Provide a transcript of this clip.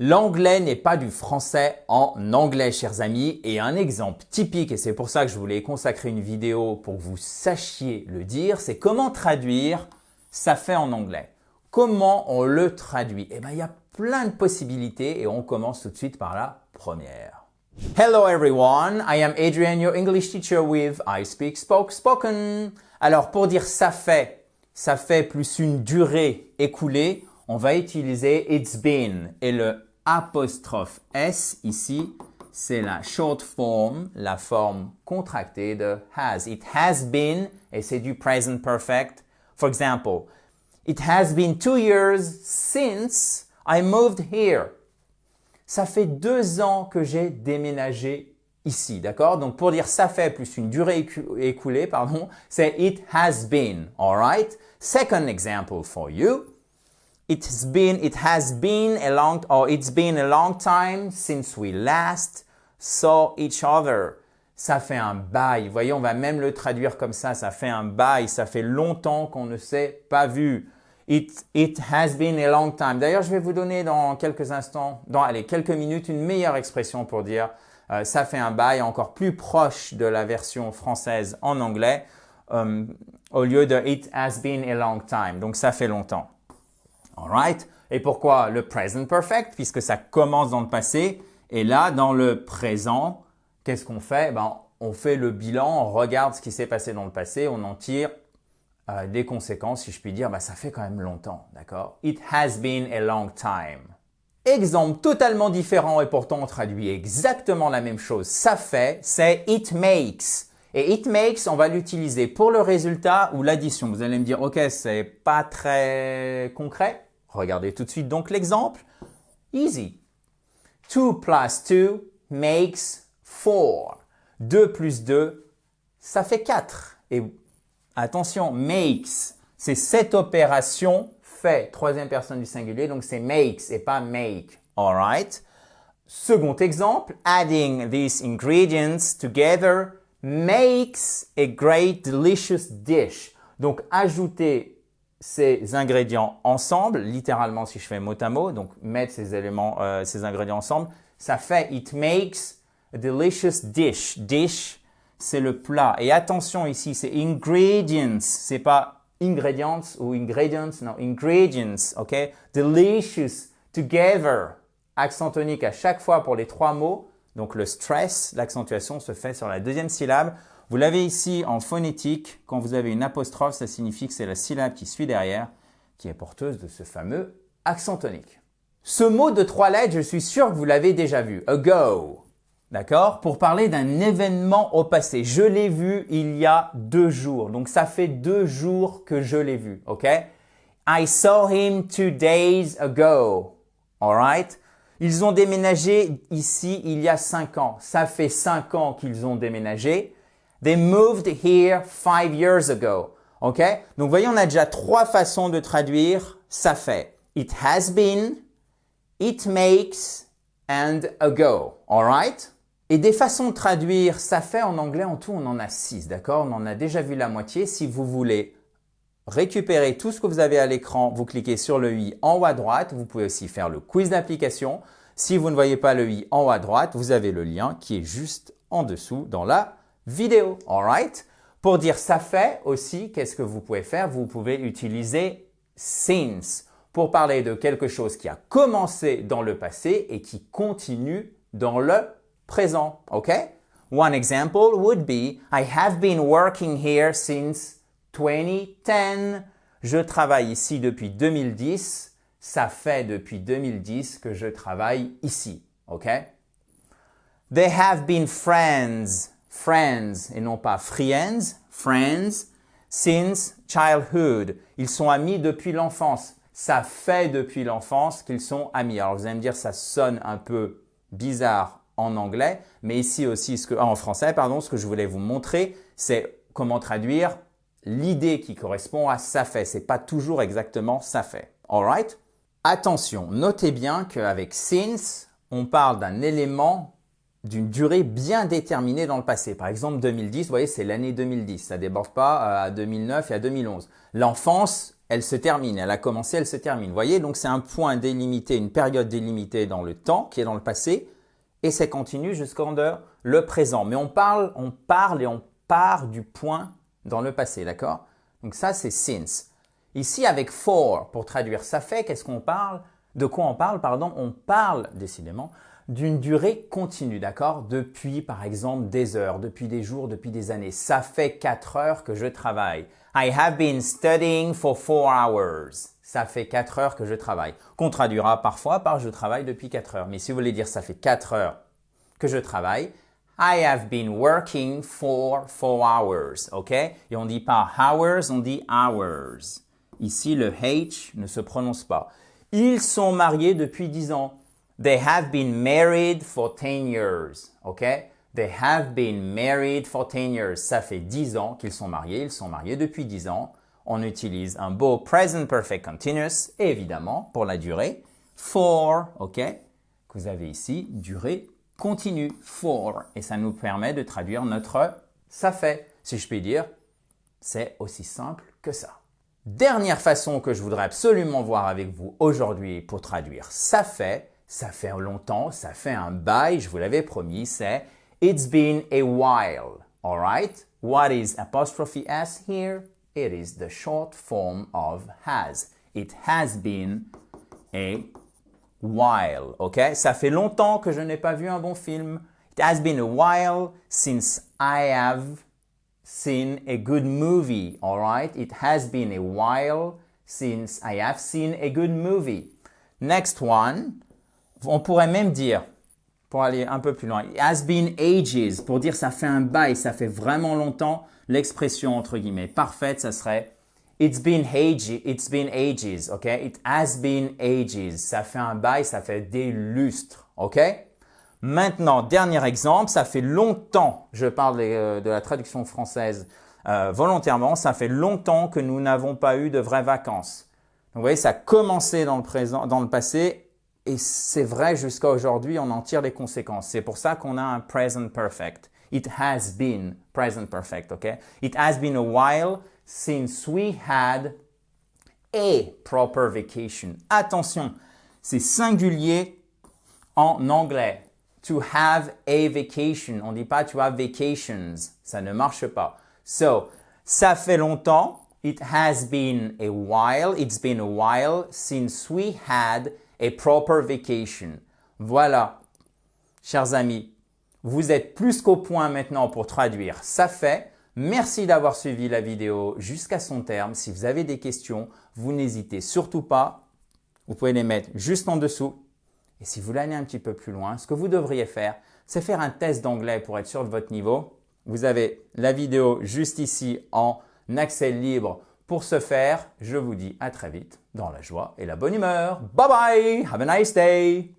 L'anglais n'est pas du français en anglais, chers amis, et un exemple typique, et c'est pour ça que je voulais consacrer une vidéo pour que vous sachiez le dire, c'est comment traduire « ça fait » en anglais. Comment on le traduit? Eh bien, il y a plein de possibilités et on commence tout de suite par la première. Hello everyone, I am Adrian, your English teacher with I Speak Spoke Spoken. Alors, pour dire « ça fait » plus une durée écoulée, on va utiliser « it's been » et le apostrophe S ici, c'est la short form, la forme contractée de has. It has been, et c'est du present perfect. For example, it has been 2 years since I moved here. Ça fait 2 ans que j'ai déménagé ici, d'accord? Donc pour dire ça fait plus une durée écoulée, pardon, c'est it has been, alright? Second example for you. It's been a long time since we last saw each other. Ça fait un bail. Vous voyez, on va même le traduire comme ça. Ça fait un bail. Ça fait longtemps qu'on ne s'est pas vu. It has been a long time. D'ailleurs, je vais vous donner dans quelques instants, quelques minutes, une meilleure expression pour dire ça fait un bail, encore plus proche de la version française en anglais, au lieu de it has been a long time. Donc, ça fait longtemps. Alright? Et pourquoi le present perfect? Puisque ça commence dans le passé. Et là, dans le présent, qu'est-ce qu'on fait? On fait le bilan, on regarde ce qui s'est passé dans le passé, on en tire des conséquences, si je puis dire. Ça fait quand même longtemps, d'accord? It has been a long time. Exemple totalement différent et pourtant on traduit exactement la même chose. Ça fait, c'est it makes. Et it makes, on va l'utiliser pour le résultat ou l'addition. Vous allez me dire, ok, c'est pas très concret. Regardez tout de suite donc l'exemple. Easy. 2 plus 2 makes 4. 2 plus 2, ça fait 4. Et attention, makes, c'est cette opération fait. Troisième personne du singulier, donc c'est makes et pas make. Alright. Second exemple, adding these ingredients together makes a great delicious dish. Donc, ajouter ces ingrédients ensemble, littéralement si je fais mot à mot, donc mettre ces ingrédients ensemble, ça fait it makes a delicious dish. Dish, c'est le plat. Et attention ici, c'est ingredients, c'est pas ingredients ou ingredients, non, ingredients, ok? Delicious, together, accent tonique à chaque fois pour les 3 mots. Donc le stress, l'accentuation se fait sur la deuxième syllabe. Vous l'avez ici en phonétique. Quand vous avez une apostrophe, ça signifie que c'est la syllabe qui suit derrière qui est porteuse de ce fameux accent tonique. Ce mot de 3 lettres, je suis sûr que vous l'avez déjà vu. Ago. D'accord? Pour parler d'un événement au passé. Je l'ai vu il y a 2 jours. Donc ça fait 2 jours que je l'ai vu. OK? I saw him 2 days ago. Alright? Ils ont déménagé ici il y a 5 ans. Ça fait 5 ans qu'ils ont déménagé. They moved here 5 years ago. OK? Donc, vous voyez, on a déjà 3 façons de traduire ça fait. It has been, it makes, and ago. Alright? Et des façons de traduire ça fait en anglais, en tout, on en a 6. D'accord? On en a déjà vu la moitié. Si vous voulez récupérer tout ce que vous avez à l'écran, vous cliquez sur le i en haut à droite. Vous pouvez aussi faire le quiz d'application. Si vous ne voyez pas le i en haut à droite, vous avez le lien qui est juste en dessous dans la vidéo. Alright? Pour dire ça fait aussi, qu'est-ce que vous pouvez faire? Vous pouvez utiliser since pour parler de quelque chose qui a commencé dans le passé et qui continue dans le présent. OK? One example would be I have been working here since 2010. Je travaille ici depuis 2010. Ça fait depuis 2010 que je travaille ici. OK? They have been friends et non pas friends, since childhood. Ils sont amis depuis l'enfance. Ça fait depuis l'enfance qu'ils sont amis. Alors vous allez me dire, ça sonne un peu bizarre en anglais, mais ici aussi, en français, pardon, ce que je voulais vous montrer, c'est comment traduire l'idée qui correspond à ça fait. C'est pas toujours exactement ça fait. Alright? Attention, notez bien qu'avec since, on parle d'un élément d'une durée bien déterminée dans le passé. Par exemple, 2010, vous voyez, c'est l'année 2010. Ça ne déborde pas à 2009 et à 2011. L'enfance elle se termine. Elle a commencé, elle se termine. Vous voyez, donc c'est un point délimité, une période délimitée dans le temps qui est dans le passé et ça continue jusqu'en le présent. Mais on parle et on part du point dans le passé, d'accord? Donc ça, c'est since. Ici, avec for, pour traduire ça fait, qu'est-ce qu'on parle? De quoi on parle, pardon? On parle, décidément, d'une durée continue, d'accord? Depuis, par exemple, des heures, depuis des jours, depuis des années. Ça fait 4 heures que je travaille. I have been studying for 4 hours. Ça fait 4 heures que je travaille. Qu'on traduira parfois par je travaille depuis 4 heures. Mais si vous voulez dire ça fait 4 heures que je travaille, I have been working for 4 hours, ok? Et on ne dit pas hours, on dit hours. Ici, le H ne se prononce pas. Ils sont mariés depuis 10 ans. They have been married for 10 years, ok? They have been married for 10 years. Ça fait 10 ans qu'ils sont mariés. Ils sont mariés depuis 10 ans. On utilise un beau present perfect continuous, et évidemment, pour la durée, for, ok? Que vous avez ici, durée continue, for. Et ça nous permet de traduire notre ça fait. Si je puis dire, c'est aussi simple que ça. Dernière façon que je voudrais absolument voir avec vous aujourd'hui pour traduire ça fait longtemps, ça fait un bail, je vous l'avais promis, c'est It's been a while, alright? What is apostrophe S here? It is the short form of has. It has been a while, ok? Ça fait longtemps que je n'ai pas vu un bon film. It has been a while since I have seen a good movie, alright? It has been a while since I have seen a good movie. Next one, on pourrait même dire, pour aller un peu plus loin, it has been ages, pour dire ça fait un bail, ça fait vraiment longtemps, l'expression entre guillemets parfaite, ça serait it's been ages, ok? It has been ages, ça fait un bail, ça fait des lustres, ok? Maintenant, dernier exemple, ça fait longtemps, je parle de la traduction française volontairement, ça fait longtemps que nous n'avons pas eu de vraies vacances. Donc, vous voyez, ça a commencé dans le passé et c'est vrai jusqu'à aujourd'hui, on en tire les conséquences. C'est pour ça qu'on a un present perfect. It has been present perfect, ok? It has been a while since we had a proper vacation. Attention, c'est singulier en anglais. To have a vacation. On ne dit pas to have vacations. Ça ne marche pas. So, ça fait longtemps. It has been a while. It's been a while since we had a proper vacation. Voilà. Chers amis, vous êtes plus qu'au point maintenant pour traduire ça fait. Merci d'avoir suivi la vidéo jusqu'à son terme. Si vous avez des questions, vous n'hésitez surtout pas. Vous pouvez les mettre juste en dessous. Et si vous voulez aller un petit peu plus loin, ce que vous devriez faire, c'est faire un test d'anglais pour être sûr de votre niveau. Vous avez la vidéo juste ici en accès libre. Pour ce faire, je vous dis à très vite dans la joie et la bonne humeur. Bye bye! Have a nice day!